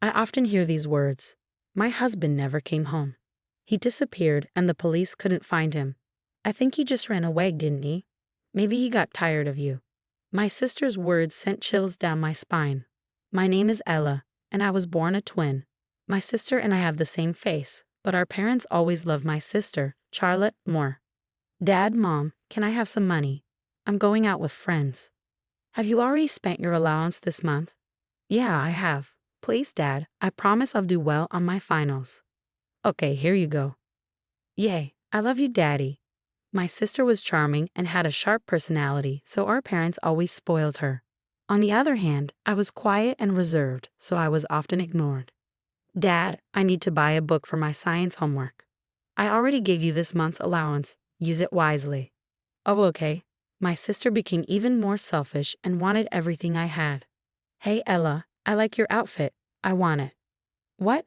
I often hear these words. My husband never came home. He disappeared and the police couldn't find him. I think he just ran away, didn't he? Maybe he got tired of you. My sister's words sent chills down my spine. My name is Ella, and I was born a twin. My sister and I have the same face, but our parents always loved my sister, Charlotte, more. Dad, Mom, can I have some money? I'm going out with friends. Have you already spent your allowance this month? Yeah, I have. Please, Dad, I promise I'll do well on my finals. Okay, here you go. Yay, I love you, Daddy. My sister was charming and had a sharp personality, so our parents always spoiled her. On the other hand, I was quiet and reserved, so I was often ignored. Dad, I need to buy a book for my science homework. I already gave you this month's allowance. Use it wisely. Oh, okay. My sister became even more selfish and wanted everything I had. Hey, Ella, I like your outfit. I want it. What?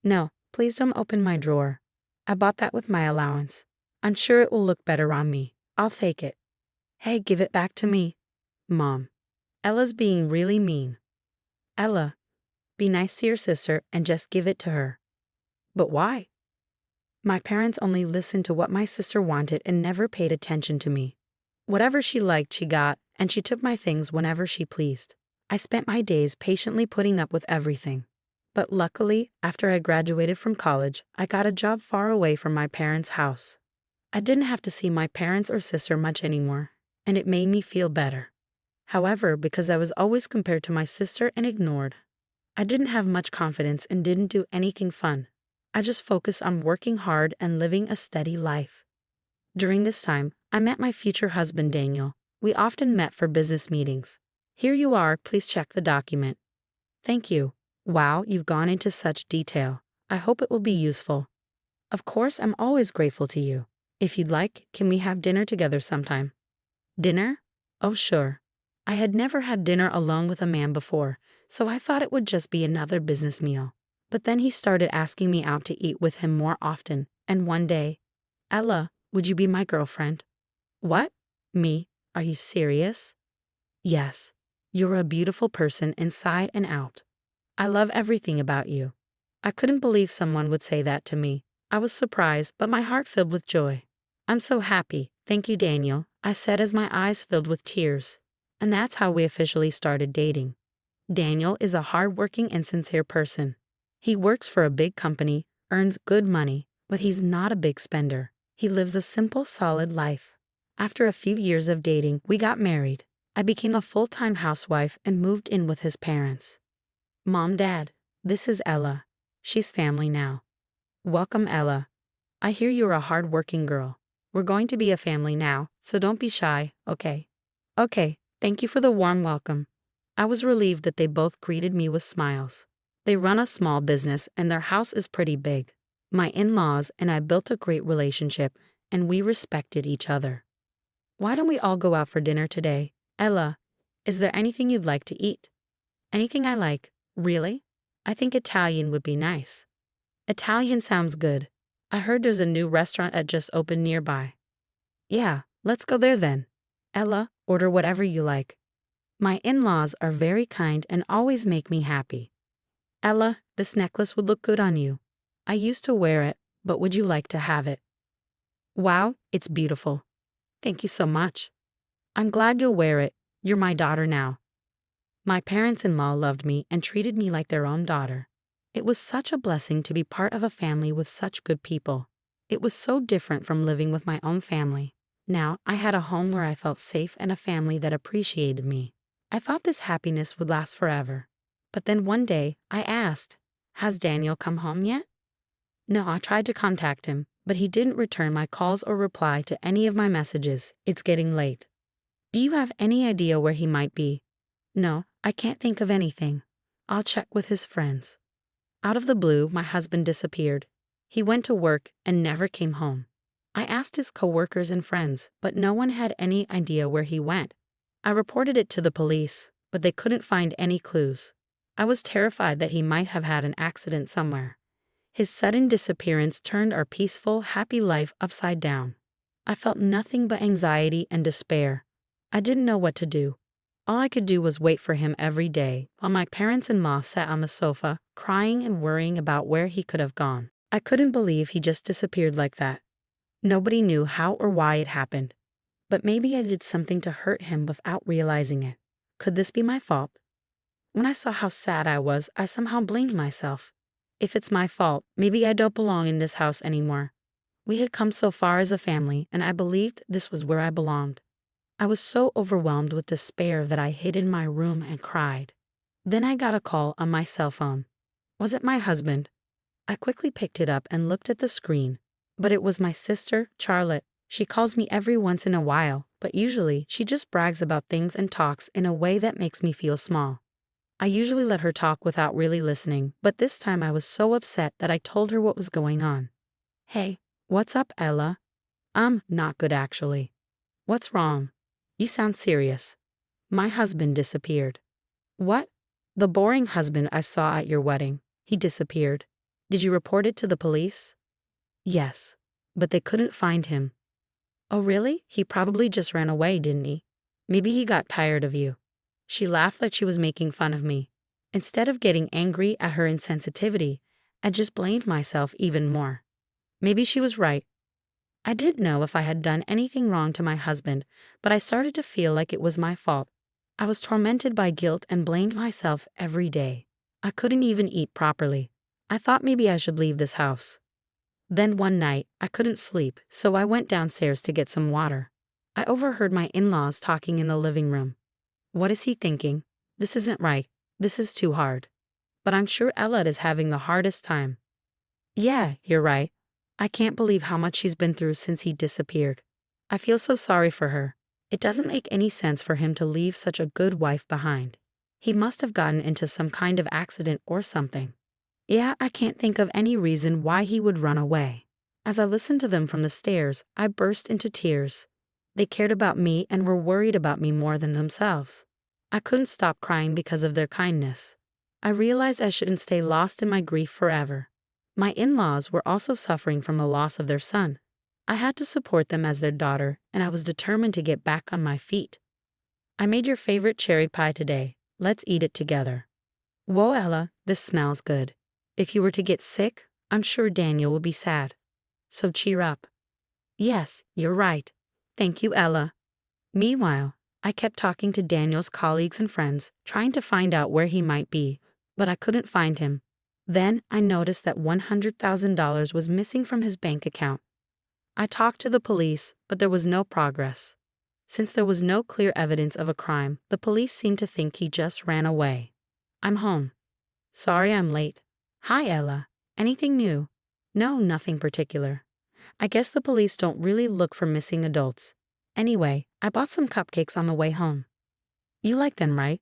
No, please don't open my drawer. I bought that with my allowance. I'm sure it will look better on me. I'll take it. Hey, give it back to me. Mom. Ella's being really mean. Ella, be nice to your sister and just give it to her. But why? My parents only listened to what my sister wanted and never paid attention to me. Whatever she liked, she got, and she took my things whenever she pleased. I spent my days patiently putting up with everything. But luckily, after I graduated from college, I got a job far away from my parents' house. I didn't have to see my parents or sister much anymore, and it made me feel better. However, because I was always compared to my sister and ignored, I didn't have much confidence and didn't do anything fun. I just focused on working hard and living a steady life. During this time, I met my future husband, Daniel. We often met for business meetings. Here you are, please check the document. Thank you. Wow, you've gone into such detail. I hope it will be useful. Of course, I'm always grateful to you. If you'd like, can we have dinner together sometime? Dinner? Oh, sure. I had never had dinner alone with a man before, so I thought it would just be another business meal. But then he started asking me out to eat with him more often, and one day, Ella, would you be my girlfriend? What? Me? Are you serious? Yes. You're a beautiful person inside and out. I love everything about you. I couldn't believe someone would say that to me. I was surprised, but my heart filled with joy. I'm so happy. Thank you, Daniel, I said as my eyes filled with tears. And that's how we officially started dating. Daniel is a hardworking and sincere person. He works for a big company, earns good money, but he's not a big spender. He lives a simple, solid life. After a few years of dating, we got married. I became a full-time housewife and moved in with his parents. Mom, Dad, this is Ella. She's family now. Welcome, Ella. I hear you're a hard-working girl. We're going to be a family now, so don't be shy, okay? Okay, thank you for the warm welcome. I was relieved that they both greeted me with smiles. They run a small business and their house is pretty big. My in-laws and I built a great relationship, and we respected each other. Why don't we all go out for dinner today? Ella, is there anything you'd like to eat? Anything I like, really? I think Italian would be nice. Italian sounds good. I heard there's a new restaurant that just opened nearby. Yeah, let's go there then. Ella, order whatever you like. My in-laws are very kind and always make me happy. Ella, this necklace would look good on you. I used to wear it, but would you like to have it? Wow, it's beautiful. Thank you so much. I'm glad you'll wear it. You're my daughter now. My parents-in-law loved me and treated me like their own daughter. It was such a blessing to be part of a family with such good people. It was so different from living with my own family. Now, I had a home where I felt safe and a family that appreciated me. I thought this happiness would last forever. But then one day, I asked, has Daniel come home yet? No, I tried to contact him, but he didn't return my calls or reply to any of my messages. It's getting late. Do you have any idea where he might be? No, I can't think of anything. I'll check with his friends. Out of the blue, my husband disappeared. He went to work and never came home. I asked his coworkers and friends, but no one had any idea where he went. I reported it to the police, but they couldn't find any clues. I was terrified that he might have had an accident somewhere. His sudden disappearance turned our peaceful, happy life upside down. I felt nothing but anxiety and despair. I didn't know what to do. All I could do was wait for him every day, while my parents-in-law sat on the sofa, crying and worrying about where he could have gone. I couldn't believe he just disappeared like that. Nobody knew how or why it happened. But maybe I did something to hurt him without realizing it. Could this be my fault? When I saw how sad I was, I somehow blamed myself. If it's my fault, maybe I don't belong in this house anymore. We had come so far as a family, and I believed this was where I belonged. I was so overwhelmed with despair that I hid in my room and cried. Then I got a call on my cell phone. Was it my husband? I quickly picked it up and looked at the screen. But it was my sister, Charlotte. She calls me every once in a while, but usually she just brags about things and talks in a way that makes me feel small. I usually let her talk without really listening, but this time I was so upset that I told her what was going on. Hey, what's up, Ella? Not good actually. What's wrong? You sound serious. My husband disappeared. What? The boring husband I saw at your wedding. He disappeared. Did you report it to the police? Yes, but they couldn't find him. Oh really? He probably just ran away, didn't he? Maybe he got tired of you. She laughed like she was making fun of me. Instead of getting angry at her insensitivity, I just blamed myself even more. Maybe she was right. I didn't know if I had done anything wrong to my husband, but I started to feel like it was my fault. I was tormented by guilt and blamed myself every day. I couldn't even eat properly. I thought maybe I should leave this house. Then one night, I couldn't sleep, so I went downstairs to get some water. I overheard my in-laws talking in the living room. What is he thinking? This isn't right. This is too hard. But I'm sure Ella is having the hardest time. Yeah, you're right. I can't believe how much she's been through since he disappeared. I feel so sorry for her. It doesn't make any sense for him to leave such a good wife behind. He must have gotten into some kind of accident or something. Yeah, I can't think of any reason why he would run away. As I listened to them from the stairs, I burst into tears. They cared about me and were worried about me more than themselves. I couldn't stop crying because of their kindness. I realized I shouldn't stay lost in my grief forever. My in-laws were also suffering from the loss of their son. I had to support them as their daughter, and I was determined to get back on my feet. I made your favorite cherry pie today. Let's eat it together. Whoa, Ella, this smells good. If you were to get sick, I'm sure Daniel will be sad. So cheer up. Yes, you're right. Thank you, Ella. Meanwhile, I kept talking to Daniel's colleagues and friends, trying to find out where he might be, but I couldn't find him. Then I noticed that $100,000 was missing from his bank account. I talked to the police, but there was no progress. Since there was no clear evidence of a crime, the police seemed to think he just ran away. I'm home. Sorry I'm late. Hi, Ella. Anything new? No, nothing particular. I guess the police don't really look for missing adults. Anyway, I bought some cupcakes on the way home. You like them, right?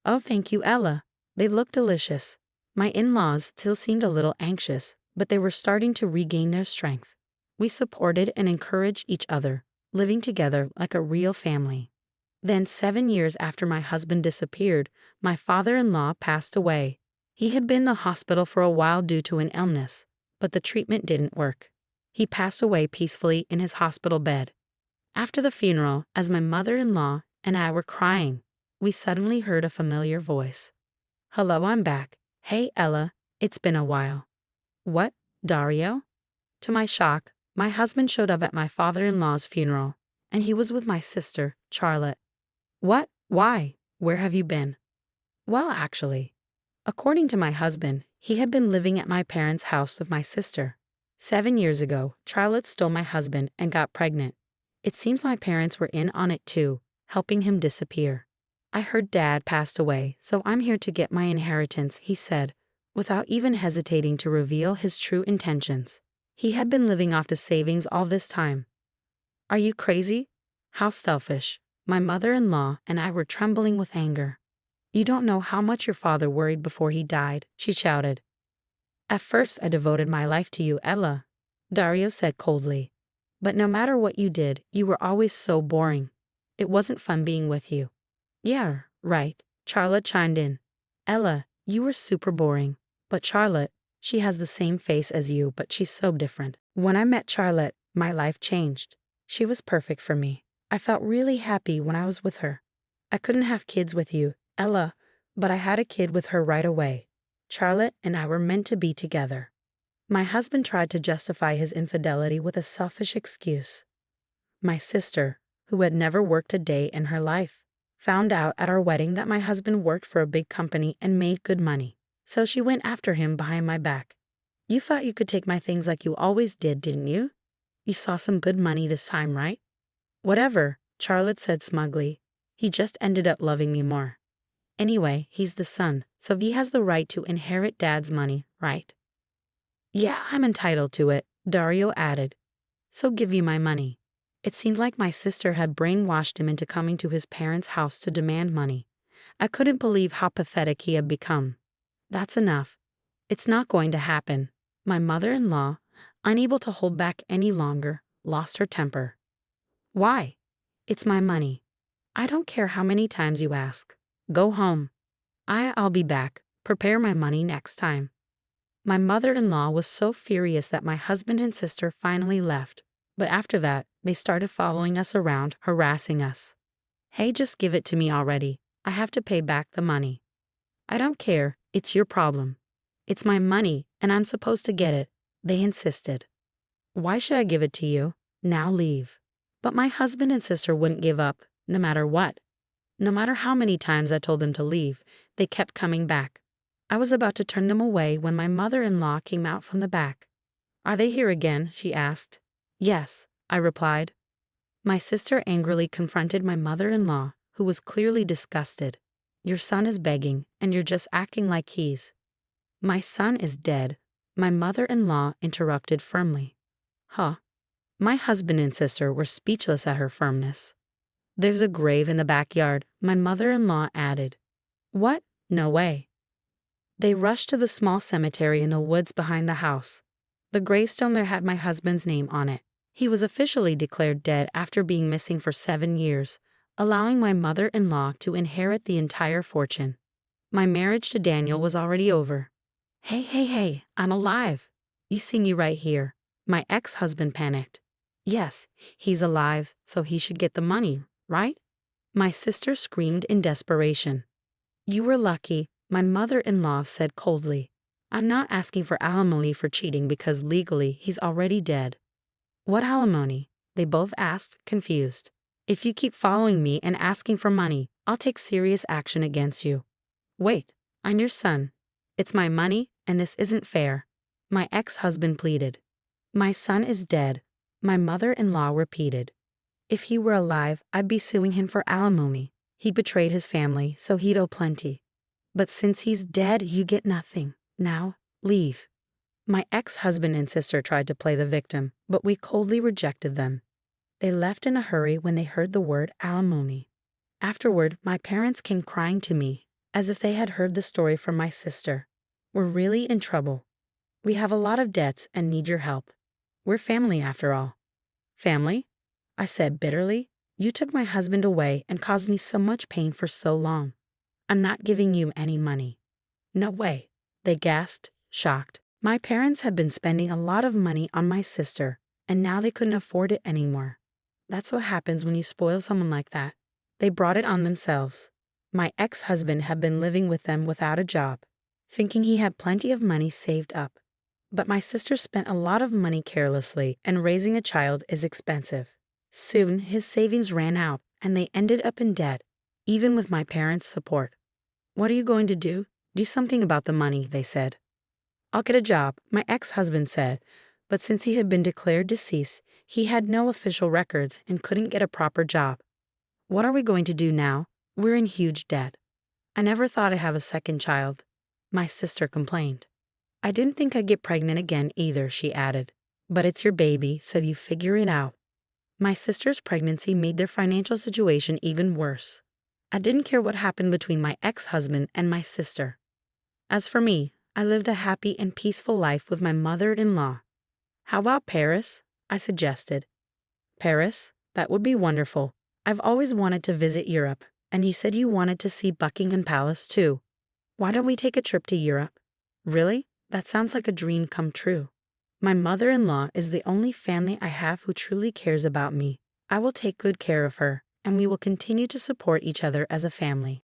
Oh, thank you, Ella. They look delicious. My in-laws still seemed a little anxious, but they were starting to regain their strength. We supported and encouraged each other, living together like a real family. Then 7 years after my husband disappeared, my father-in-law passed away. He had been in the hospital for a while due to an illness, but the treatment didn't work. He passed away peacefully in his hospital bed. After the funeral, as my mother-in-law and I were crying, we suddenly heard a familiar voice. Hello, I'm back. Hey, Ella, it's been a while. What, Dario? To my shock, my husband showed up at my father-in-law's funeral, and he was with my sister, Charlotte. What? Why? Where have you been? Well, actually, according to my husband, he had been living at my parents' house with my sister. 7 years ago, Charlotte stole my husband and got pregnant. It seems my parents were in on it too, helping him disappear. I heard Dad passed away, so I'm here to get my inheritance, he said, without even hesitating to reveal his true intentions. He had been living off the savings all this time. Are you crazy? How selfish. My mother-in-law and I were trembling with anger. You don't know how much your father worried before he died, she shouted. At first I devoted my life to you, Ella, Dario said coldly. But no matter what you did, you were always so boring. It wasn't fun being with you. Yeah, right, Charlotte chimed in. Ella, you were super boring. But Charlotte, she has the same face as you, but she's so different. When I met Charlotte, my life changed. She was perfect for me. I felt really happy when I was with her. I couldn't have kids with you, Ella, but I had a kid with her right away. Charlotte and I were meant to be together. My husband tried to justify his infidelity with a selfish excuse. My sister, who had never worked a day in her life, found out at our wedding that my husband worked for a big company and made good money, so she went after him behind my back. You thought you could take my things like you always did, didn't you? You saw some good money this time, right? Whatever, Charlotte said smugly. He just ended up loving me more. Anyway, he's the son, so he has the right to inherit Dad's money, right? Yeah, I'm entitled to it, Dario added. So give you my money. It seemed like my sister had brainwashed him into coming to his parents' house to demand money. I couldn't believe how pathetic he had become. That's enough. It's not going to happen. My mother-in-law, unable to hold back any longer, lost her temper. Why? It's my money. I don't care how many times you ask. Go home. I'll be back. Prepare my money next time. My mother-in-law was so furious that my husband and sister finally left, but after that, they started following us around, harassing us. Hey, just give it to me already. I have to pay back the money. I don't care. It's your problem. It's my money, and I'm supposed to get it, they insisted. Why should I give it to you? Now leave. But my husband and sister wouldn't give up, no matter what. No matter how many times I told them to leave, they kept coming back. I was about to turn them away when my mother-in-law came out from the back. Are they here again? She asked. Yes, I replied. My sister angrily confronted my mother-in-law, who was clearly disgusted. Your son is begging, and you're just acting like he's. My son is dead, my mother-in-law interrupted firmly. Huh. My husband and sister were speechless at her firmness. There's a grave in the backyard, my mother-in-law added. What? No way. They rushed to the small cemetery in the woods behind the house. The gravestone there had my husband's name on it. He was officially declared dead after being missing for 7 years, allowing my mother-in-law to inherit the entire fortune. My marriage to Daniel was already over. Hey, I'm alive. You see me right here. My ex-husband panicked. Yes, he's alive, so he should get the money, right? My sister screamed in desperation. You were lucky, my mother-in-law said coldly. I'm not asking for alimony for cheating because legally he's already dead. What alimony? They both asked, confused. If you keep following me and asking for money, I'll take serious action against you. Wait, I'm your son. It's my money, and this isn't fair. My ex-husband pleaded. My son is dead, my mother-in-law repeated. If he were alive, I'd be suing him for alimony. He betrayed his family, so he'd owe plenty. But since he's dead, you get nothing. Now, leave. My ex-husband and sister tried to play the victim, but we coldly rejected them. They left in a hurry when they heard the word alimony. Afterward, my parents came crying to me, as if they had heard the story from my sister. We're really in trouble. We have a lot of debts and need your help. We're family after all. Family? I said bitterly. You took my husband away and caused me so much pain for so long. I'm not giving you any money. No way, they gasped, shocked. My parents had been spending a lot of money on my sister, and now they couldn't afford it anymore. That's what happens when you spoil someone like that. They brought it on themselves. My ex-husband had been living with them without a job, thinking he had plenty of money saved up. But my sister spent a lot of money carelessly, and raising a child is expensive. Soon, his savings ran out, and they ended up in debt, even with my parents' support. What are you going to do? Do something about the money, they said. I'll get a job, my ex-husband said, but since he had been declared deceased, he had no official records and couldn't get a proper job. What are we going to do now? We're in huge debt. I never thought I'd have a second child, my sister complained. I didn't think I'd get pregnant again either, she added. But it's your baby, so you figure it out. My sister's pregnancy made their financial situation even worse. I didn't care what happened between my ex-husband and my sister. As for me, I lived a happy and peaceful life with my mother-in-law. How about Paris? I suggested. Paris? That would be wonderful. I've always wanted to visit Europe, and you said you wanted to see Buckingham Palace too. Why don't we take a trip to Europe? Really? That sounds like a dream come true. My mother-in-law is the only family I have who truly cares about me. I will take good care of her, and we will continue to support each other as a family.